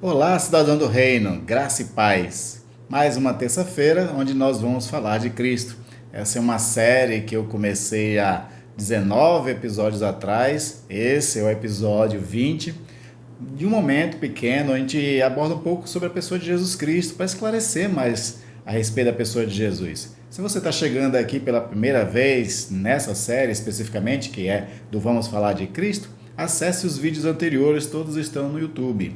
Olá, cidadão do reino, graça e paz. Mais uma terça-feira onde nós vamos falar de Cristo. Essa é uma série que eu comecei há 19 episódios atrás. Esse é o episódio 20. De um momento pequeno, a gente aborda um pouco sobre a pessoa de Jesus Cristo para esclarecer mais a respeito da pessoa de Jesus. Se você está chegando aqui pela primeira vez nessa série especificamente, que é do Vamos Falar de Cristo, acesse os vídeos anteriores, todos estão no YouTube.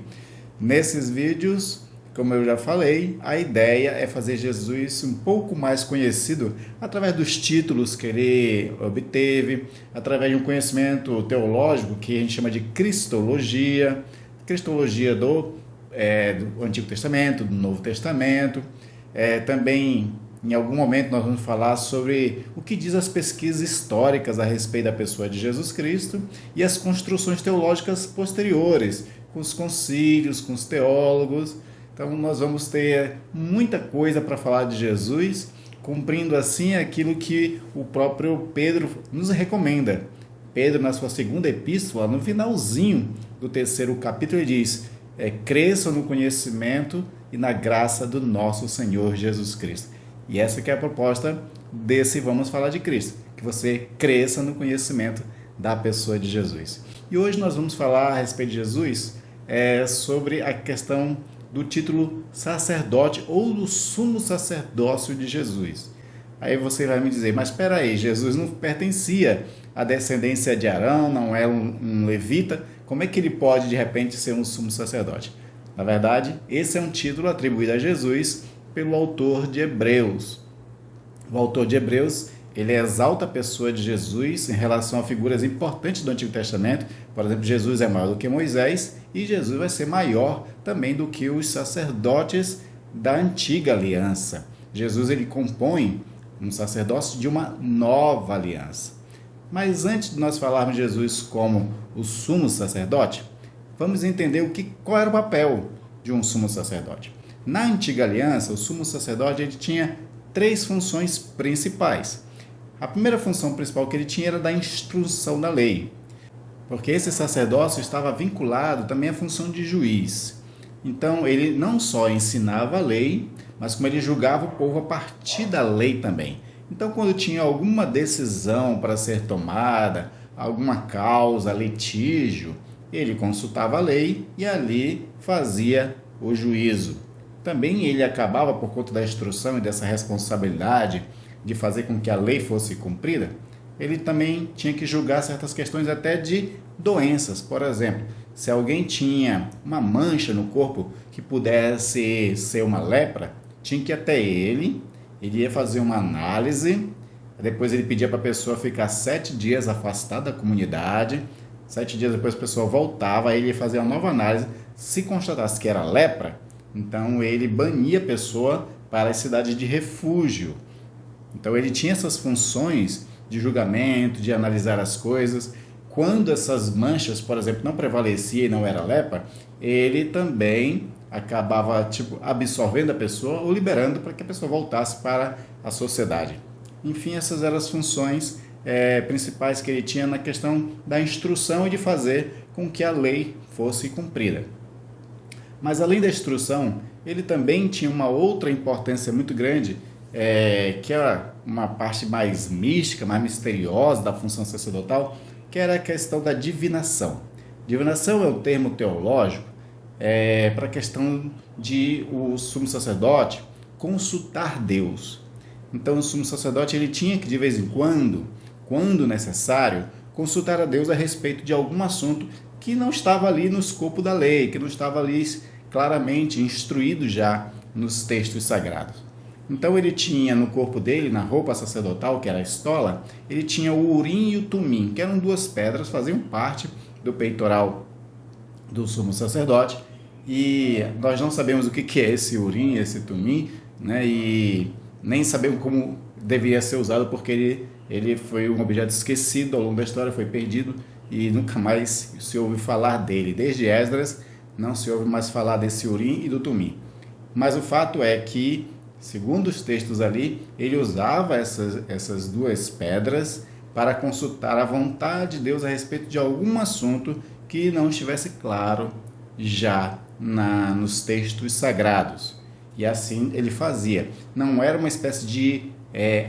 Nesses vídeos, como eu já falei, a ideia é fazer Jesus um pouco mais conhecido através dos títulos que ele obteve, através de um conhecimento teológico que a gente chama de cristologia, do Antigo Testamento, do Novo Testamento. Também, em algum momento, nós vamos falar sobre o que diz as pesquisas históricas a respeito da pessoa de Jesus Cristo e as construções teológicas posteriores, com os concílios, com os teólogos. Então nós vamos ter muita coisa para falar de Jesus, cumprindo assim aquilo que o próprio Pedro nos recomenda. Pedro, na sua segunda epístola, no finalzinho do terceiro capítulo, ele diz: cresçam no conhecimento e na graça do nosso Senhor Jesus Cristo. E essa que é a proposta desse Vamos Falar de Cristo, que você cresça no conhecimento da pessoa de Jesus. E hoje nós vamos falar a respeito de Jesus, sobre a questão do título sacerdote ou do sumo sacerdócio de Jesus. Aí você vai me dizer, mas espera aí, Jesus não pertencia à descendência de Arão, não é um levita, como é que ele pode de repente ser um sumo sacerdote? Na verdade, esse é um título atribuído a Jesus pelo autor de Hebreus. O autor de Hebreus, ele exalta a pessoa de Jesus em relação a figuras importantes do Antigo Testamento. Por exemplo, Jesus é maior do que Moisés e Jesus vai ser maior também do que os sacerdotes da antiga aliança. Jesus ele compõe um sacerdócio de uma nova aliança. Mas antes de nós falarmos de Jesus como o sumo sacerdote, vamos entender qual era o papel de um sumo sacerdote. Na antiga aliança, o sumo sacerdote ele tinha três funções principais. A primeira função principal que ele tinha era da instrução da lei, porque esse sacerdócio estava vinculado também à função de juiz. Então, ele não só ensinava a lei, mas como ele julgava o povo a partir da lei também. Então, quando tinha alguma decisão para ser tomada, alguma causa, litígio, ele consultava a lei e ali fazia o juízo. Também ele acabava, por conta da instrução e dessa responsabilidade de fazer com que a lei fosse cumprida, ele também tinha que julgar certas questões até de doenças. Por exemplo, se alguém tinha uma mancha no corpo que pudesse ser uma lepra, tinha que ir até ele ia fazer uma análise, depois ele pedia para a pessoa ficar 7 dias afastada da comunidade, 7 dias depois a pessoa voltava, aí ele ia fazer uma nova análise, se constatasse que era lepra, então ele bania a pessoa para a cidade de refúgio. Então ele tinha essas funções de julgamento, de analisar as coisas. Quando essas manchas, por exemplo, não prevaleciam e não era lepra, ele também acabava absorvendo a pessoa ou liberando para que a pessoa voltasse para a sociedade. Enfim, essas eram as funções principais que ele tinha na questão da instrução e de fazer com que a lei fosse cumprida. Mas além da instrução, ele também tinha uma outra importância muito grande, que era uma parte mais mística, mais misteriosa da função sacerdotal, que era a questão da divinação. Divinação é um termo teológico para a questão de o sumo sacerdote consultar Deus. Então o sumo sacerdote ele tinha que de vez em quando necessário, consultar a Deus a respeito de algum assunto que não estava ali no escopo da lei, que não estava ali claramente instruído já nos textos sagrados. Então ele tinha no corpo dele, na roupa sacerdotal, que era a estola, ele tinha o urim e o tumim, que eram duas pedras, faziam parte do peitoral do sumo sacerdote. E nós não sabemos o que é esse urim, esse tumim, né? E nem sabemos como deveria ser usado, porque ele foi um objeto esquecido ao longo da história, foi perdido e nunca mais se ouve falar dele. Desde Esdras não se ouve mais falar desse urim e do tumim. Mas o fato é que, segundo os textos ali, ele usava essas duas pedras para consultar a vontade de Deus a respeito de algum assunto que não estivesse claro já nos textos sagrados. E assim ele fazia. Não era uma espécie de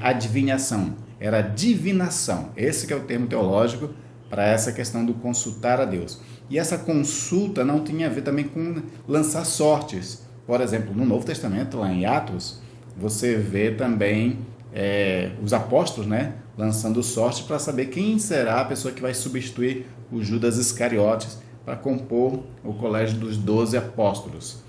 adivinhação, era divinação. Esse que é o termo teológico para essa questão do consultar a Deus. E essa consulta não tinha a ver também com lançar sortes. Por exemplo, no Novo Testamento, lá em Atos, você vê também os apóstolos, né, lançando sorte para saber quem será a pessoa que vai substituir o Judas Iscariotes para compor o colégio dos 12 apóstolos.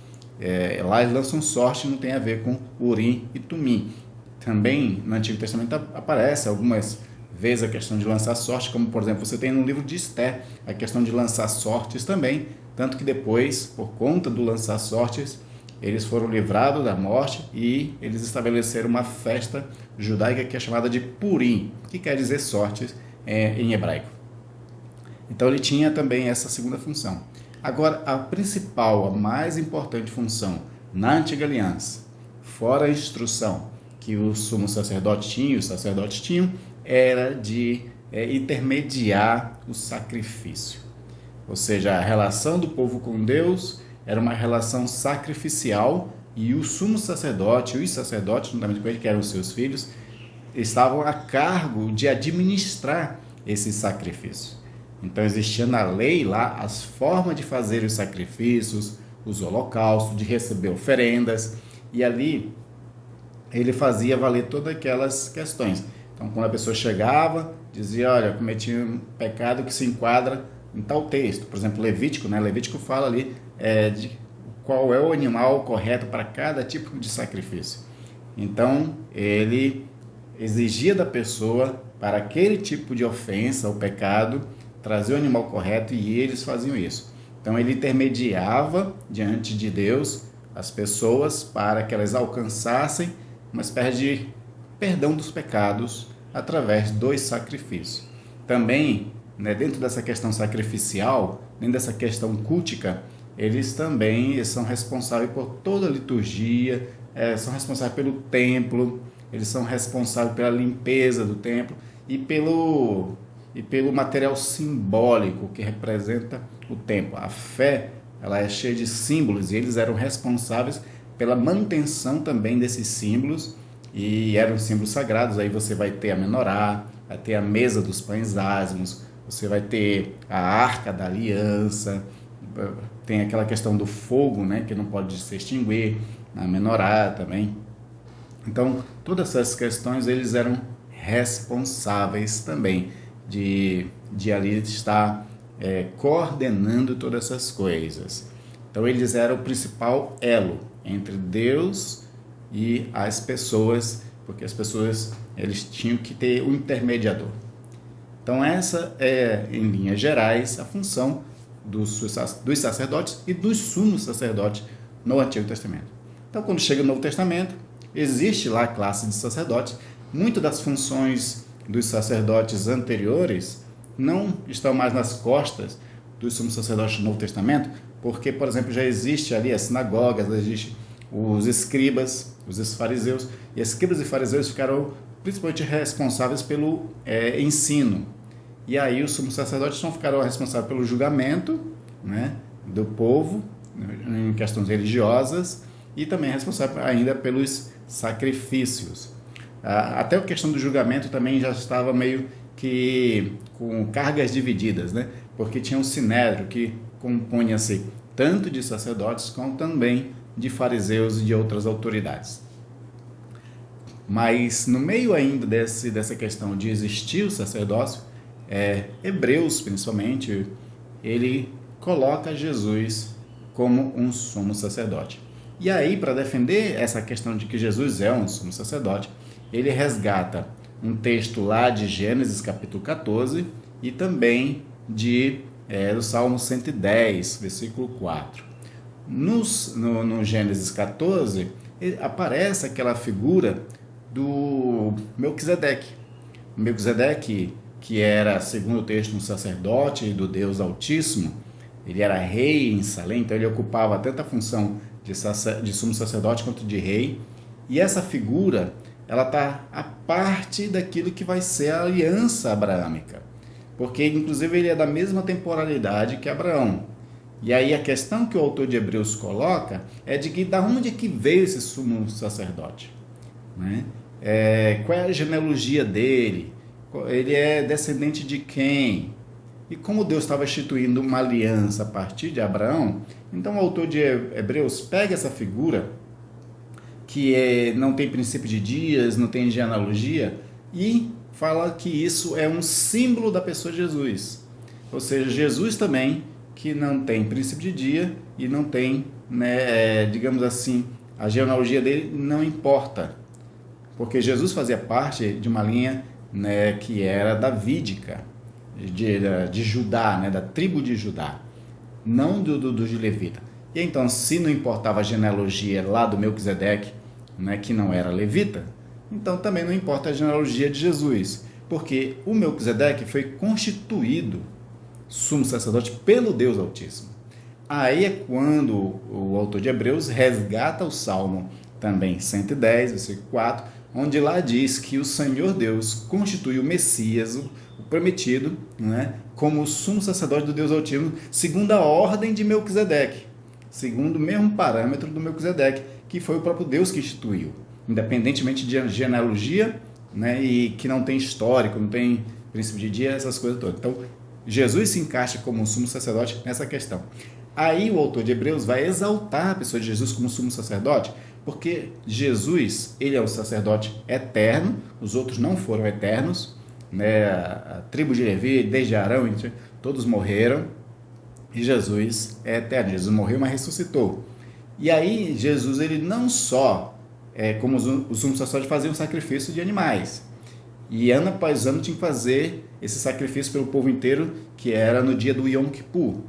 Lá eles lançam sorte, não tem a ver com Urim e Tumim. Também no Antigo Testamento aparece algumas vezes a questão de lançar sorte, como por exemplo você tem no livro de Esther a questão de lançar sortes também, tanto que depois, por conta do lançar sortes, eles foram livrados da morte e eles estabeleceram uma festa judaica que é chamada de Purim, que quer dizer sortes em hebraico. Então ele tinha também essa segunda função. Agora, a principal, a mais importante função na Antiga Aliança, fora a instrução que o sumo sacerdote tinha, os sacerdotes tinham, era de intermediar o sacrifício. Ou seja, a relação do povo com Deus era uma relação sacrificial e o sumo sacerdote, os sacerdotes, juntamente com ele, que eram os seus filhos, estavam a cargo de administrar esse sacrifício. Então existia na lei lá as formas de fazer os sacrifícios, os holocaustos, de receber oferendas, e ali ele fazia valer todas aquelas questões. Então quando a pessoa chegava, dizia, olha, cometi um pecado que se enquadra em tal texto, por exemplo, Levítico, né? Levítico fala ali de qual é o animal correto para cada tipo de sacrifício. Então ele exigia da pessoa, para aquele tipo de ofensa ou pecado, trazer o animal correto, e eles faziam isso. Então ele intermediava diante de Deus as pessoas para que elas alcançassem uma espécie de perdão dos pecados através dos sacrifícios. Também, né, dentro dessa questão sacrificial, dentro dessa questão cultica, eles também são responsáveis por toda a liturgia, são responsáveis pelo templo, eles são responsáveis pela limpeza do templo e pelo material simbólico que representa o templo. A fé, ela é cheia de símbolos e eles eram responsáveis pela manutenção também desses símbolos, e eram símbolos sagrados. Aí você vai ter a menorá, vai ter a mesa dos pães ázimos, você vai ter a arca da aliança, tem aquela questão do fogo, né, que não pode se extinguir, na menorá também. Então, todas essas questões eles eram responsáveis também de ali estar coordenando todas essas coisas. Então, eles eram o principal elo entre Deus e as pessoas, porque as pessoas eles tinham que ter um intermediador. Então, essa é, em linhas gerais, a função dos sacerdotes e dos sumos sacerdotes no Antigo Testamento. Então, quando chega o Novo Testamento, existe lá a classe de sacerdotes. Muitas das funções dos sacerdotes anteriores não estão mais nas costas dos sumos sacerdotes do Novo Testamento, porque, por exemplo, já existe ali as sinagogas, já existe os escribas, os fariseus, e escribas e fariseus ficaram principalmente responsáveis pelo ensino. E aí os sumos sacerdotes não ficaram responsáveis pelo julgamento, né, do povo em questões religiosas, e também responsável ainda pelos sacrifícios. Até a questão do julgamento também já estava meio que com cargas divididas, né? Porque tinha um sinédrio que compunha-se tanto de sacerdotes como também de fariseus e de outras autoridades. Mas no meio ainda dessa questão de existir o sacerdócio, Hebreus principalmente, ele coloca Jesus como um sumo sacerdote. E aí, para defender essa questão de que Jesus é um sumo sacerdote, ele resgata um texto lá de Gênesis capítulo 14 e também do Salmo 110, versículo 4. No Gênesis 14, aparece aquela figura do Melquisedeque. Melquisedeque, que era, segundo o texto, um sacerdote do Deus Altíssimo, ele era rei em Salém, então ele ocupava tanto a função de sumo sacerdote quanto de rei. E essa figura, ela está a parte daquilo que vai ser a aliança abraâmica, porque inclusive ele é da mesma temporalidade que Abraão. E aí a questão que o autor de Hebreus coloca é de que da onde é que veio esse sumo sacerdote, né? Qual é a genealogia dele? Ele é descendente de quem? E como Deus estava instituindo uma aliança a partir de Abraão, então o autor de Hebreus pega essa figura que não tem princípio de dias, não tem genealogia, e fala que isso é um símbolo da pessoa de Jesus. Ou seja, Jesus também, que não tem princípio de dia e não tem, né, digamos assim, a genealogia dele não importa, porque Jesus fazia parte de uma linha, né, que era davídica, de Judá, né, da tribo de Judá, não do de Levita. E então, se não importava a genealogia lá do Melquisedeque, né, que não era levita, então também não importa a genealogia de Jesus, porque o Melquisedeque foi constituído sumo sacerdote pelo Deus Altíssimo. Aí é quando o autor de Hebreus resgata o Salmo também 110, versículo 4, onde lá diz que o Senhor Deus constituiu o Messias, o prometido, né, como o sumo sacerdote do Deus Altíssimo, segundo a ordem de Melquisedeque, segundo o mesmo parâmetro do Melquisedeque, que foi o próprio Deus que instituiu, independentemente de genealogia, né, e que não tem histórico, não tem princípio de dia, essas coisas todas. Então, Jesus se encaixa como um sumo sacerdote nessa questão. Aí o autor de Hebreus vai exaltar a pessoa de Jesus como sumo sacerdote, porque Jesus, ele é o sacerdote eterno, os outros não foram eternos, né? A tribo de Levi, desde Arão, todos morreram, e Jesus é eterno. Jesus morreu, mas ressuscitou. E aí Jesus, ele não só, como o sumo sacerdote, fazia um sacrifício de animais, e ano após ano tinha que fazer esse sacrifício pelo povo inteiro, que era no dia do Yom Kippur.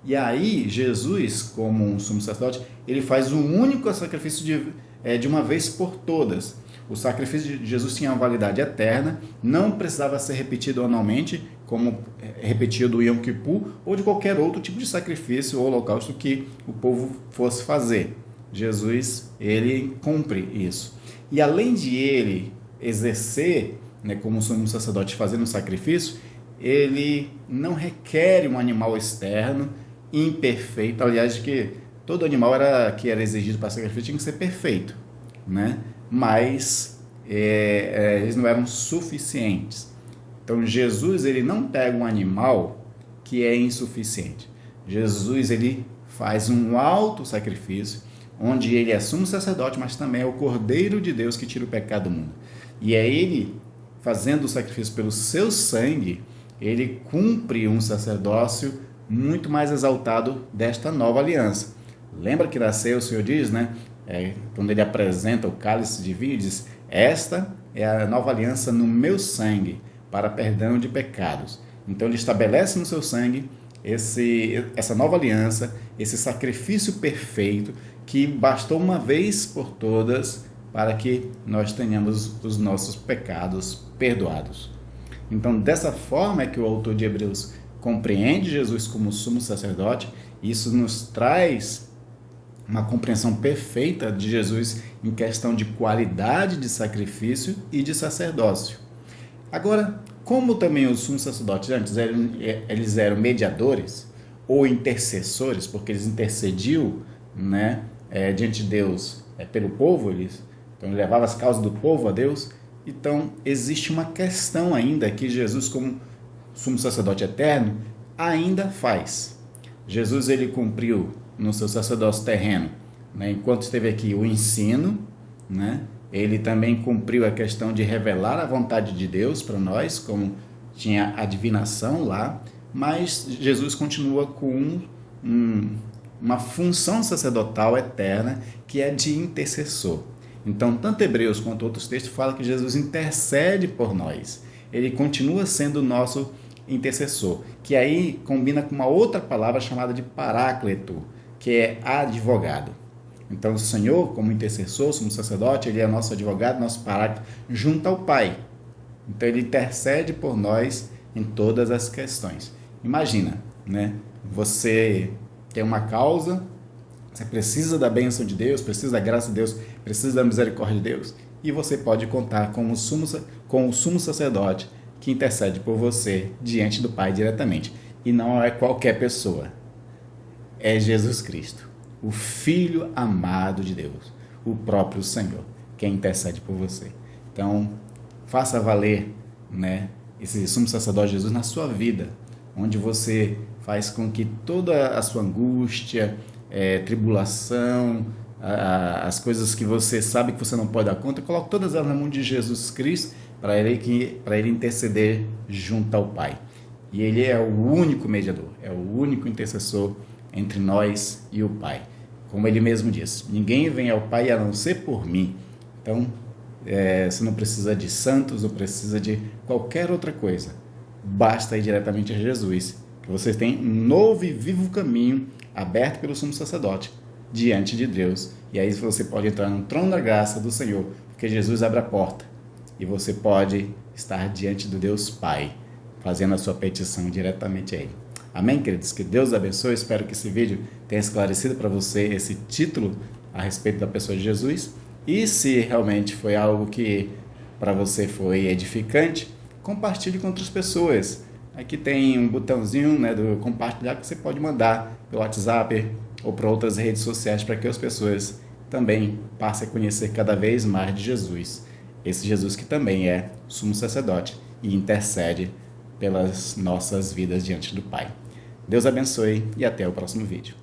E aí Jesus, como um sumo sacerdote, ele faz um único sacrifício de uma vez por todas. O sacrifício de Jesus tinha uma validade eterna, não precisava ser repetido anualmente, como repetia do Yom Kippur, ou de qualquer outro tipo de sacrifício ou holocausto que o povo fosse fazer. Jesus, ele cumpre isso. E além de ele exercer, né, como sumo sacerdote fazendo um sacrifício, ele não requer um animal externo, imperfeito. Aliás, que todo animal que era exigido para sacrifício tinha que ser perfeito, né? Mas eles não eram suficientes. Então Jesus, ele não pega um animal que é insuficiente. Jesus, ele faz um alto sacrifício, onde ele é sumo sacerdote, mas também é o Cordeiro de Deus que tira o pecado do mundo. E é ele, fazendo o sacrifício pelo seu sangue, ele cumpre um sacerdócio muito mais exaltado desta nova aliança. Lembra que nasceu, o Senhor diz, né? Quando ele apresenta o cálice de vinho, diz: esta é a nova aliança no meu sangue, para perdão de pecados. Então ele estabelece no seu sangue essa nova aliança, esse sacrifício perfeito, que bastou uma vez por todas para que nós tenhamos os nossos pecados perdoados. Então, dessa forma é que o autor de Hebreus compreende Jesus como sumo sacerdote, e isso nos traz uma compreensão perfeita de Jesus em questão de qualidade de sacrifício e de sacerdócio. Agora, como também os sumos sacerdotes antes eles eram mediadores ou intercessores, porque eles intercediam, né, diante de Deus pelo povo, então ele levava as causas do povo a Deus. Então existe uma questão ainda que Jesus, como sumo sacerdote eterno, ainda faz. Jesus, ele cumpriu no seu sacerdócio terreno, né, enquanto esteve aqui, o ensino, né? Ele também cumpriu a questão de revelar a vontade de Deus para nós, como tinha a divinação lá, mas Jesus continua com uma função sacerdotal eterna, que é de intercessor. Então, tanto Hebreus quanto outros textos falam que Jesus intercede por nós. Ele continua sendo o nosso intercessor, que aí combina com uma outra palavra chamada de paráclito, que é advogado. Então, o Senhor, como intercessor, como sacerdote, ele é nosso advogado, nosso paráclito, junto ao Pai. Então, ele intercede por nós em todas as questões. Imagina, né? Você tem uma causa, você precisa da bênção de Deus, precisa da graça de Deus, precisa da misericórdia de Deus, e você pode contar com o sumo sacerdote que intercede por você diante do Pai diretamente. E não é qualquer pessoa. é Jesus Cristo, o Filho amado de Deus, o próprio Senhor, quem intercede por você. Então, faça valer, né, esse sumo sacerdote Jesus na sua vida, onde você faz com que toda a sua angústia, tribulação, as coisas que você sabe que você não pode dar conta, coloque todas elas na mão de Jesus Cristo para ele interceder junto ao Pai. E Ele é o único mediador, é o único intercessor entre nós e o Pai. Como Ele mesmo diz, ninguém vem ao Pai a não ser por mim. Então, você não precisa de santos, não precisa de qualquer outra coisa. Basta ir diretamente a Jesus, que você tem um novo e vivo caminho aberto pelo sumo sacerdote diante de Deus. E aí você pode entrar no trono da graça do Senhor, porque Jesus abre a porta e você pode estar diante do Deus Pai, fazendo a sua petição diretamente a Ele. Amém, queridos? Que Deus abençoe. Espero que esse vídeo tenha esclarecido para você esse título a respeito da pessoa de Jesus. E se realmente foi algo que para você foi edificante, compartilhe com outras pessoas. Aqui tem um botãozinho, né, do compartilhar que você pode mandar pelo WhatsApp ou para outras redes sociais para que as pessoas também passem a conhecer cada vez mais de Jesus. Esse Jesus que também é sumo sacerdote e intercede pelas nossas vidas diante do Pai. Deus abençoe e até o próximo vídeo.